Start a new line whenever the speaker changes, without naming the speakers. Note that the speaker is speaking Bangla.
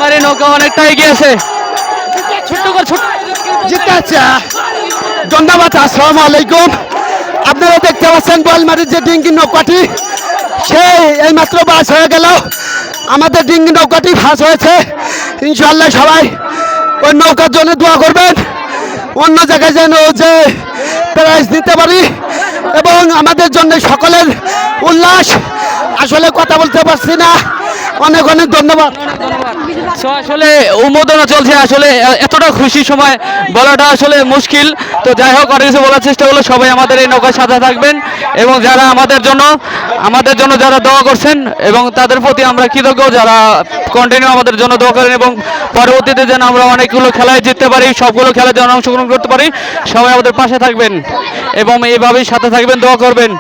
আমার এই নৌকা অনেকটা এগিয়ে আছে।
জিজ্ঞাসা ধন্যবাদ। আসসালামু আলাইকুম। আপনারা দেখতে পাচ্ছেন বোয়ালমারির যে ডিঙ্গি নৌকাটি সেই এইমাত্র বাস হয়ে গেল। আমাদের ডিঙ্গি নৌকাটি ফাঁস হয়েছে। ইনশাল্লাহ সবাই ওই নৌকার জন্য দোয়া করবেন, অন্য জায়গায় যেন যে প্রাইজ দিতে পারি এবং আমাদের জন্য সকলের উল্লাস। আসলে কথা বলতে পারছি না, অনেক অনেক ধন্যবাদ।
So, আসলে উন্মোদনা চলছে, আসলে এতটা খুশি সময় বলাটা আসলে মুশকিল। তো যাই হোক, আর কিছু বলার চেষ্টা করলো, সবাই আমাদের এই নৌকার সাথে থাকবেন এবং যারা আমাদের জন্য যারা দোয়া করছেন এবং তাদের প্রতি আমরা কৃতজ্ঞ, যারা কন্টিনিউ আমাদের জন্য দোয়া করেন এবং পরবর্তীতে যেন আমরা অনেকগুলো খেলায় জিততে পারি, সবগুলো খেলায় যেন অংশগ্রহণ করতে পারি। সবাই আমাদের পাশে থাকবেন এবং এইভাবেই সাথে থাকবেন, দোয়া করবেন।